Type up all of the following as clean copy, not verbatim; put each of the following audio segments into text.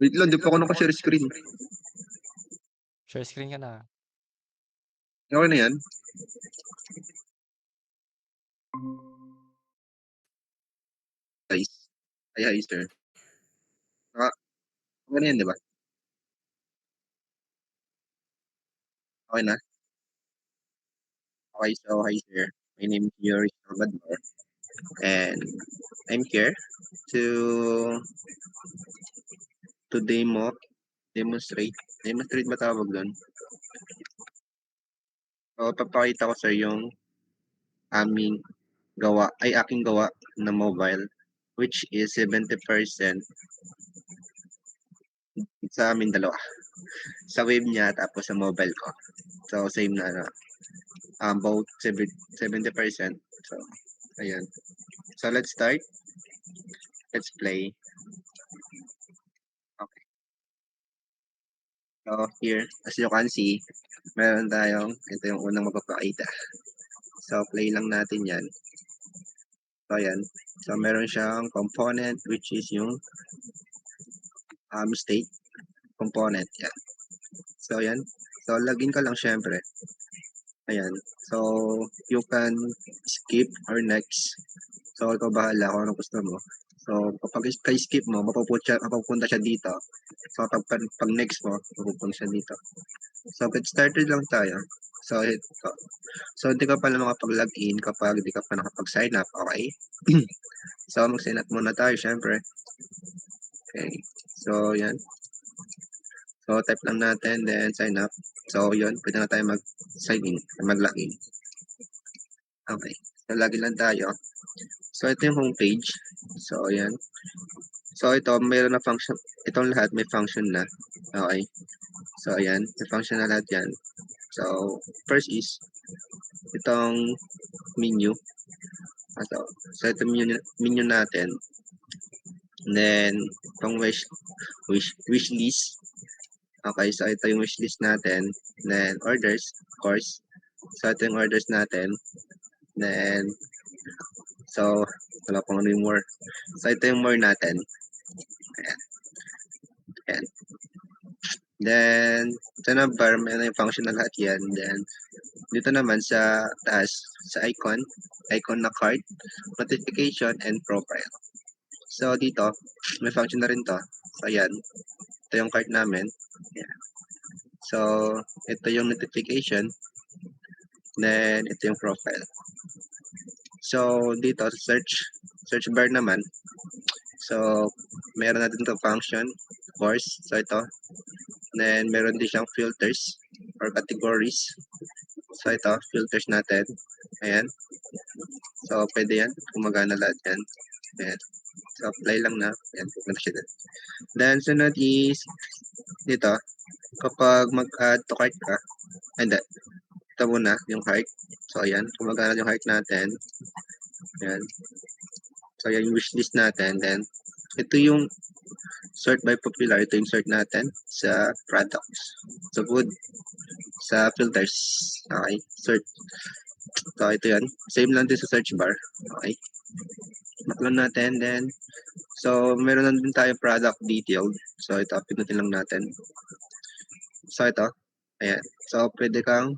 Wait lang, di pa ako naka-share screen. Share screen ka na. Okay na yan? Guys. Ay, hi, sir. Okay na yan, di ba? Okay na? Okay, so hi, sir. My name is Yuri Salvador, and I'm here to to demonstrate. Demonstrate ba tawag doon? So, papakita ko, sir, yung aming aking gawa na mobile, which is 70% sa amin dalawa. Sa web niya, tapos sa mobile ko. So, same na, about 70%. So, ayan. So, let's start. Let's play. Okay. So, here, as you can see, meron tayong, ito yung unang mapapakita. So, play lang natin yan. So, ayan. So, meron siyang component, which is yung state component. Yan. So, ayan. So, login ka lang syempre. Ayan. So, you can skip or next. So, ikaw bahala kung ano gusto mo. So, kapag skip mo, mapupunta siya dito. So, pag next mo, mapupunta siya dito. So, get started lang tayo. So, ito. So, hindi ka pala makapag-login kapag hindi ka pa nakapag-sign up, okay? So, mag-sign up muna tayo, syempre. Okay. So, yan. So, type lang natin, then sign up. So, yun. Pwede na tayo mag-sign in, mag-login. Okay. So, login lang tayo. So, ito yung homepage. So, yan. So, ito, mayroon na function. Itong lahat may function na. Okay. So, ayan. May function na lahat yan. So, first is, itong menu. So ito menu natin. And then, itong wish list. Okay, so ito yung wish list natin. Then, orders, of course. So, ito yung orders natin. Then, so, wala pang ano yung more. So, ito yung more natin. Ayan. Ayan. Then, sa number, may ano yung function na lahat yan. Then, dito naman sa taas, sa icon na card, notification, and profile. So, dito, may function na rin to. So, ayan. Ito yung card namin. Ayan. So, ito yung notification. Then, ito yung profile. So, dito, search bar naman. So, meron natin to function, of course. So, ito. Then, meron din siyang filters or categories. So, ito, filters natin. Ayan. So, pwede yan. Gumagana lahat yan. Ayan. So, apply lang na. Ayan, pupunta siya dito. Then, sunod is, dito, kapag mag-add to cart ka, hindi, ito muna, yung heart. So, ayan, gumagana yung heart natin. Ayan. So, ayan yung wishlist natin. Then, ito yung sort by popular. Ito yung sort natin sa products. So, good. Sa filters. Okay. Sort. So, ito yan. Same lang din sa search bar. Okay. Maklan natin. Then, so, meron na din tayo product detailed. So, ito, pinutin lang natin. So, ito. Ayan. So, pwede kang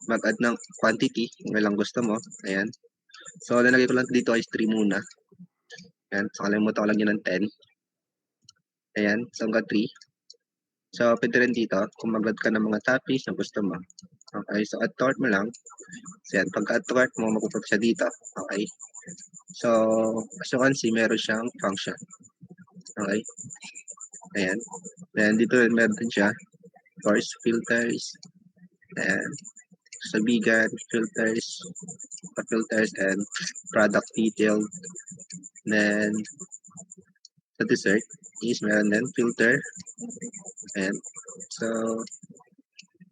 mag-add ng quantity kung ilang gusto mo. Ayan. So, nalagay ko lang dito is 3 muna. Ayan. So, kalimutan ko lang yun ng 10. Ayan. So, hanggang 3. So, pwede rin dito kung mag-add ka ng mga topics na gusto mo. Okay. So, add to cart mo lang. So, yan. Pagka add to cart mo, mapupunta siya dito. Okay. So, as you can see, meron siyang function. Okay. Ayan. Then, dito rin meron din siya. Of course, filters. Ayan. Sa vegan, filters, and product detail. Then, sa dessert is meron din filter. Ayan. So,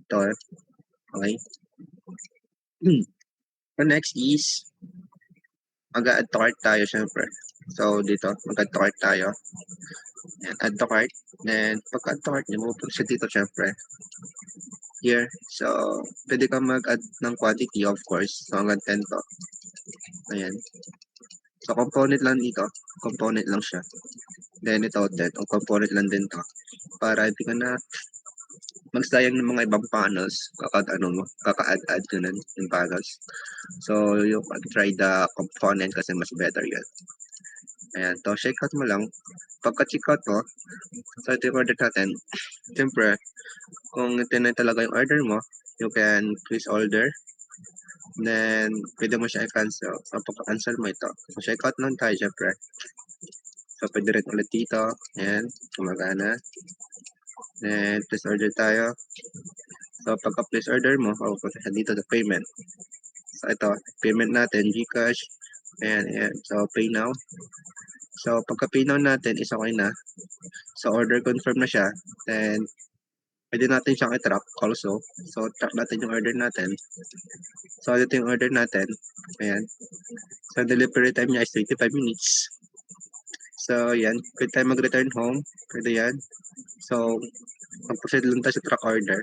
ito. Okay. So, next is, mag-add to cart tayo syempre. So, dito, mag-add to cart tayo. Ayan, add to cart. Then, pag-add to cart nyo, mapupunta siya dito syempre. Here. So, pwede ka mag-add ng quantity, of course. So, hanggang 10 to. Ayan. So, component lang dito. Component lang siya. Then, ito din. Ang component lang din to. Para hindi ka na magsayang ng mga ibang panels. Kaka-add ko nun yung panels. So, you can try the component kasi mas better yun. Ayan. So, check out mo lang. Pagka-check out mo, so ito yung order natin. Siyempre, kung ito na talaga yung order mo, you can please order. Then, pwede mo siya i-cancel. So, pagka-cancel mo ito. So, check out lang tayo, syempre. So, pwede rin ulit dito. Ayan, gumagana. Then, please order tayo. So, pagka-place order mo, pupunta siya dito sa payment. So, ito, payment natin, GCash. Ayan, ayan. So, pay now. So, pagka-pay now natin is okay na. So, order confirm na siya. Then, pwede natin siyang i-track also. So, track natin yung order natin. So, ito yung order natin. Ayan. So, delivery time niya is 25 minutes. So, yan. Pwede tayo mag-return home. Pwede yan. So, mag-proceed lang tayo sa track order.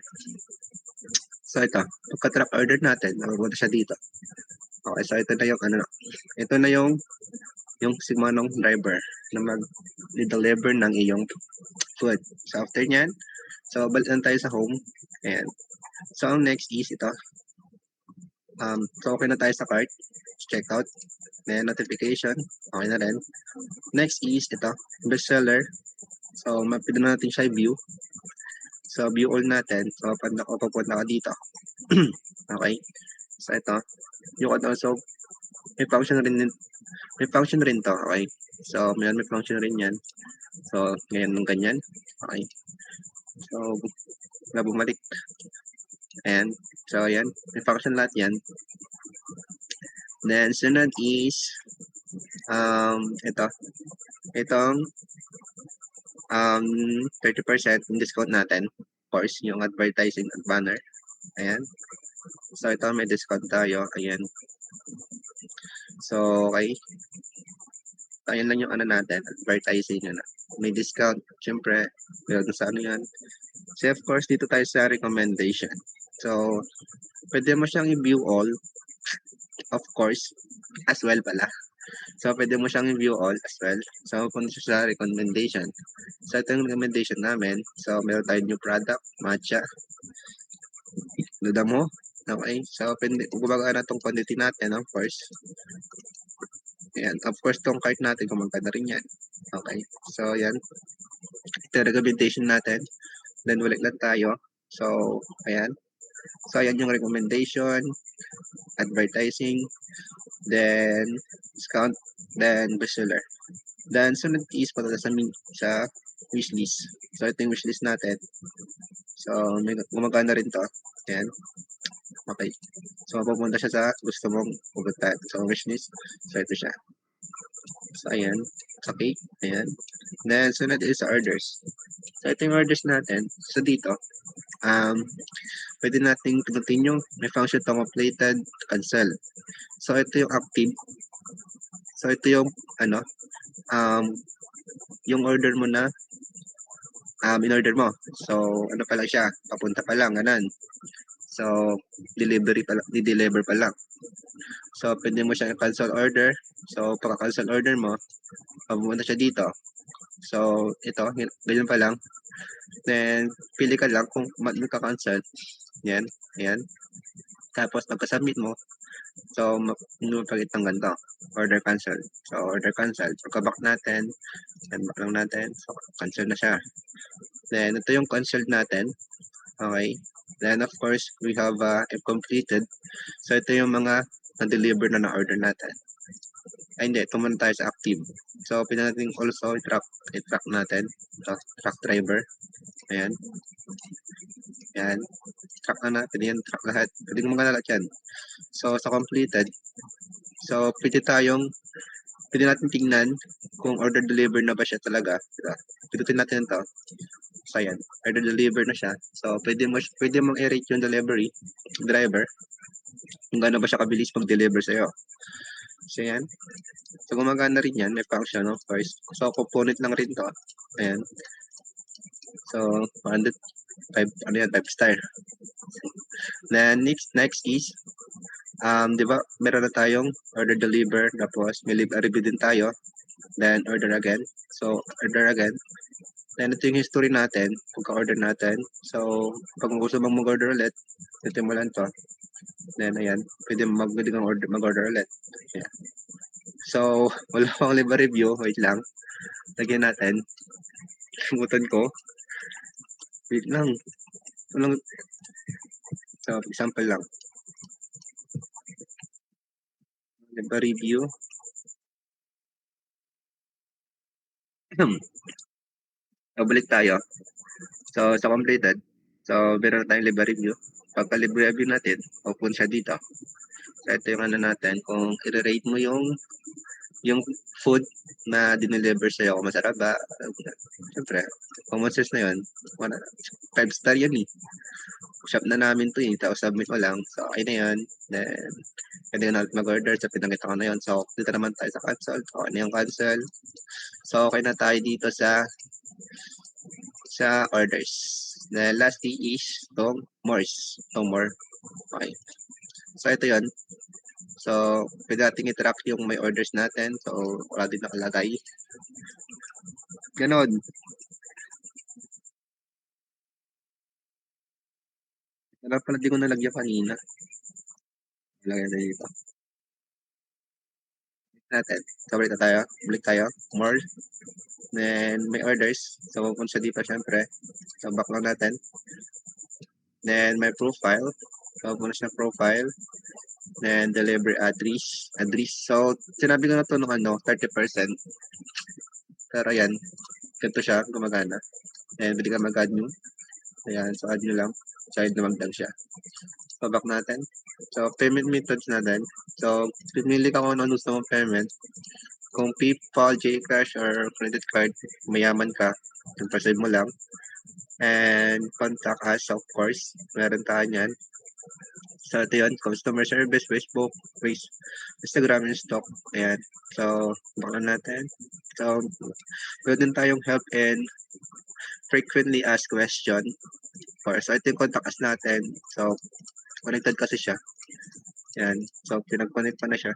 So, ito. Pagka-track order natin, mabubuti siya dito. Okay, so ito na yung ito na yung sigmanong driver na mag-deliver ng iyong food. So, after nyan, so, balik lang tayo sa home. Ayan. So, ang next is ito. So, okay na tayo sa cart. Check out. Then, notification. Okay na rin. Next is ito. Bestseller. So, mapili na natin siya view. So, view all natin. So, papunta ka dito. Okay. So, ito. You can also, may function rin to. Okay. So, may function rin yan. So, ngayon ng ganyan. Okay. So, bumalik. And, so, yan. May function lahat yan. Then, sunod is, ito. Itong, 30% yung discount natin. Of course, yung advertising at banner. Ayan. So, ito may discount tayo. Ayan. So, okay. Ayan lang yung natin, advertising yun na. May discount. Siyempre, yun sa yan. So, of course, dito tayo sa recommendation. So, pwede mo siyang i-view all. Of course, as well pala. So, pwede mo siyang i-view all as well. So, punta siya sa recommendation. So, ito yung recommendation namin. So, meron tayo new product, matcha. Duda mo. Okay. So, gumaga na itong quantity natin, of course. Ayan. Of course, itong cart natin, gumagana rin yan. Okay. So, yan. Ito yung recommendation natin. Then, ulit lang tayo. So, ayan. So, ayan yung recommendation, advertising, then discount, then bestseller. Then, sunod is punta sa wishlist. So, ito yung wishlist natin. So, gumagana rin to. Ayan. Okay. So, mapupunta siya sa gusto mong pupunta. So, wishlist. So, ito siya. So, ayan. Okay. Ayan. Then, sunod is orders. So, ito yung orders natin. So, dito, pwede nating pinutin yung may function to completed, cancel. So, ito yung active. So, ito yung, yung order mo na, in-order mo. So, pa lang siya, papunta pa lang, ganun. So, di-deliver pa lang. So, pwede mo siyang cancel order. So, pagka-cancel order mo, pumunta siya dito. So, ito, ganyan pa lang. Then, pili ka lang kung magka-cancel. Yan, ayan. Tapos, pagka-submit mo, so, magpagit ng ganito. Order cancel. So, order cancel. Pagka-back natin, send back lang natin. So, cancel na siya. Then, ito yung cancel natin. Okay. Then, of course, we have completed. So, ito yung mga na-deliver na na-order natin. Ay, hindi. Pumunta tayo sa active. So, pwede natin also i-track natin. So, track driver. Ayan. Ayan. Track na natin yan. Track lahat. Pwede mo mga lahat yan. So, sa completed. So, pwede natin tingnan kung order deliver na ba siya talaga. Diba? Pinutin natin ito. So, ayan. Order deliver na siya. So, pwede mong i-rate yung delivery driver kung gaano ba siya kabilis mag-deliver sa'yo. So, ayan. So, gumagana rin yan. May function, of course. So, component lang rin to. Ayan. So, 5 star. Then, next is, 'Di ba meron na tayong order deliver tapos may leave a review din tayo, then order again. So, order again, then ito yung history natin, pagka-order natin. So, kung gusto mong mag-order ulit, pindutin mo lang 'to, then ayan, puwede kang mag-order ulit, ayan. So, wala pang leave a review, wait lang, lagyan natin, nakalimutan ko, wait lang, walang so example lang, leave a review, so balik tayo. So, sa completed, so meron na tayong live review. Pagka live review natin, open siya dito. So, ito yung ano natin, kung i-rate mo yung food na dineliver sa'yo, kung masarap ba, siyempre, kung masarap na yun, 5 star yun eh. Shop na namin to eh, tapos submit mo lang. So, okay na yun. Then, pwede ka na mag-order sa pinakita ko na yun. So, dito naman tayo sa cancel. Okay na yung cancel. So, okay na tayo dito sa orders. The lastly is itong more. Okay. So, ito yon. So, pwede natin i-track yung may orders natin. So, wala din nakalagay. Ganon. Wala pala di ko nalagyan kanina. Lagyan na dito. Natin. So, balik na tayo. Balik tayo. More. Then, may orders. So, pupunta siya dito syempre. So, back lang natin. Then, may profile. So, pupunta siya profile. Then, delivery address. So, sinabi ko na to nung 30%. Pero yan, ganito siya, gumagana. And pwede ka mag-add nyo. Ayan, so add nyo lang. Child na magdag siya. So, back natin. So, payment methods natin. So, pipili ka kung ano gusto mong payment. Kung PayPal, Gcash, or credit card, mayaman ka, pag-proceed mo lang. And contact us, of course. Meron tayo yan. So, ito yun. Customer service, Facebook, Instagram, yung stock. Ayan. So, baka natin. So, meron din tayong help and frequently asked question. So, ito yung contact us natin. So, connected kasi siya. Yan. So, pinag-connect pa na siya.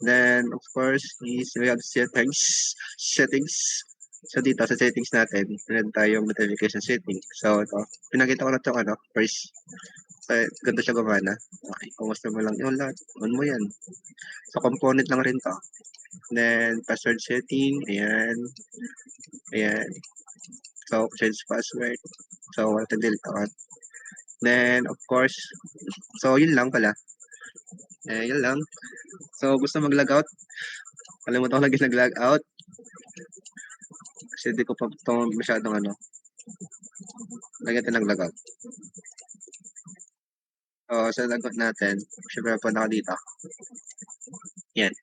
Then, of course, is we have settings. Settings. So, dito sa settings natin, meron tayong notification setting. So, ito. Pinakita ko na ito, first. So, ganito siya gumana. Okay, kumusta mo lang yun lahat. On mo yan. So, component lang rin to. Then, password setting. Ayan. Ayan. So, change password. So, wala tayong delete account. Then, of course, so, yun lang pala. Yun lang. So, gusto mag-log out? Kalimutan ko lagi nag-log out. Kasi di ko pa ito masyadong lagi natin nag-log out. So, sa log out natin, syempre pa naka dito. Yan.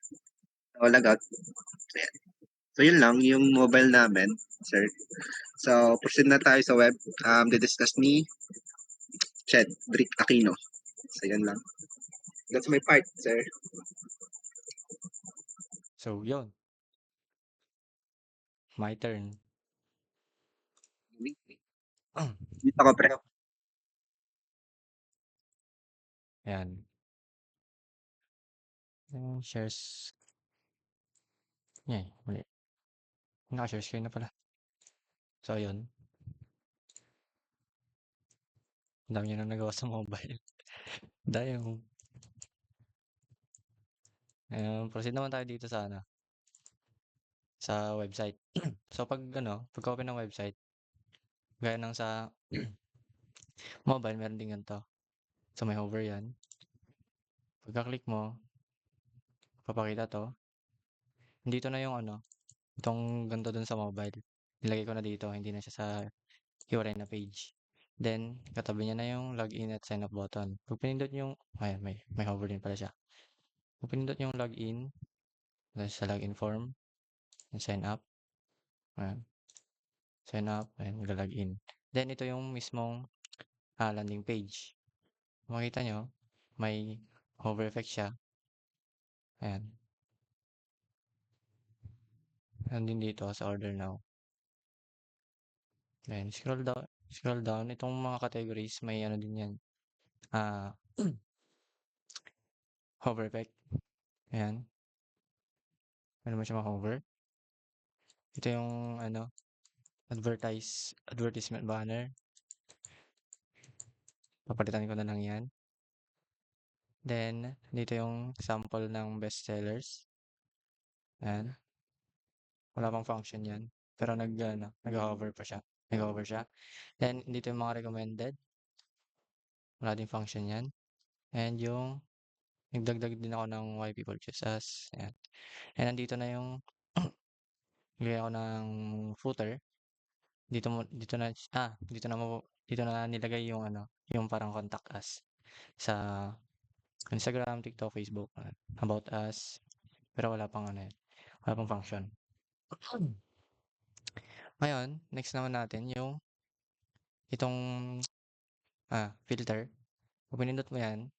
So, log out. Ayan. So, yun lang, yung mobile namin, sir. So, proceed na tayo sa web. Di-discuss ni Ched Brick Aquino. So, yan lang. That's my part, sir. So, yun. My turn. Dito ako, pre. Ayan. Yung shares. Yan, mali. Naka-share screen na pala. So, yun. Ang dami nyo na nagawa sa mobile. Dahil yung... proceed naman tayo dito sa sa website. So, pag open ng website, gaya ng sa mobile, meron din ganito. So, may hover yan. Pagka-click mo, papakita to. Dito na yung itong ganito dun sa mobile. Nilagay ko na dito, hindi na siya sa URL na page. Then, katabi niya na yung login at sign up button. Pag pinindot yung, ayan, may hover din pala siya. Pag pinindot yung login, sa login form, yung sign up, ayan, sign up, ayan, magla-login. Then, ito yung mismong landing page. Makita nyo, may hover effect siya. Ayan. Nandun dito sa order now. Ayan, scroll down. Scroll down. Itong mga categories, may din yan. Ah, hover effect. Ayan, puwede mo siya ma-hover. Ito yung ano, advertisement banner. Papalitan ko na lang 'yan. Then, dito yung sample ng bestsellers. Ayan, wala pang function 'yan, pero nag-ano, nagho-hover pa siya, nag-hover siya. Then, dito yung mga recommended, wala ding function 'yan. And yung nagdagdag din ako ng why people choose us, ayan. And nandito na yung naglagay ako ng footer. Dito na nilagay yung ano, yung parang contact us sa Instagram, TikTok, Facebook, about us, pero wala pang ano yan, wala pang function. Ngayon, next naman natin yung itong filter. Pag pinindot mo yan,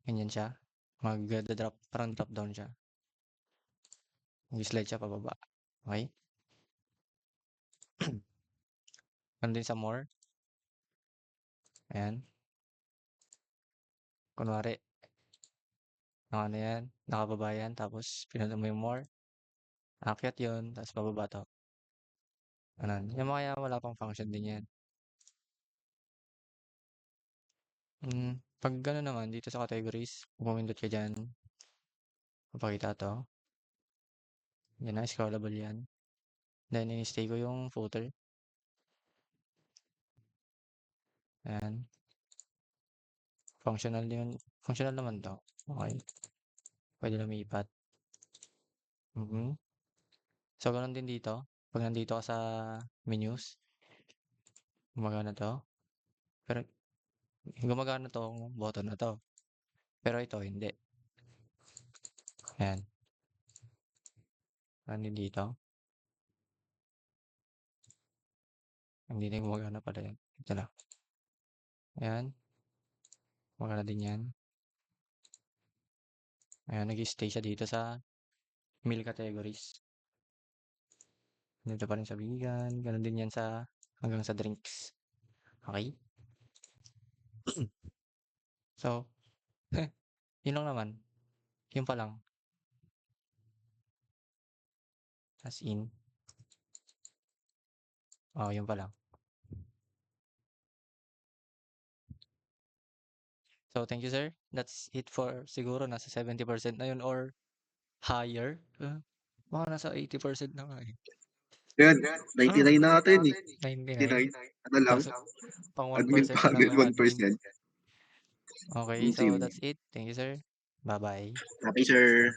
ganyan siya. Mag-drop, parang drop down siya. Mag-slide siya pababa. Okay? Ganun din sa more. Ayan. Kunwari, ano yan, nakababa yan, tapos pinindot mo yung more. Akyat yun, tapos bababa to. Ganun. Yung mga kaya wala pang function din yan. Pag gano'n naman, dito sa categories, kung pumindot ka dyan, papakita to. Yan na, scrollable yan. Then, in-stay ko yung footer. Ayan. Functional naman to. Okay. Pwede lumipat. So, ganun din dito. Pag nandito ka sa menus, gumagana to. Pero, gumagana to kung button na to. Pero ito, hindi. Ayan. Ganun din dito. Hindi na gumagana pala yan. Ito na. Ayan. Gumagana din yan. Ayan, nag-stay siya dito sa meal categories. Dito pa rin sa vegan. Ganun din yan sa hanggang sa drinks. Okay? So, yun lang naman. Yun pa lang. As in. Oh, yun pa lang. So, thank you, sir. That's it for siguro nasa 70% na yun or higher. Baka nasa 80% na nga eh. Yan, 99 na ata yun eh. 99. 99. Ano lang, Tapos, pang admin 1% pa na lang agad yung admin. 1%. Okay, so Sige. that's it. Thank you, sir. Bye-bye. Okay, sir.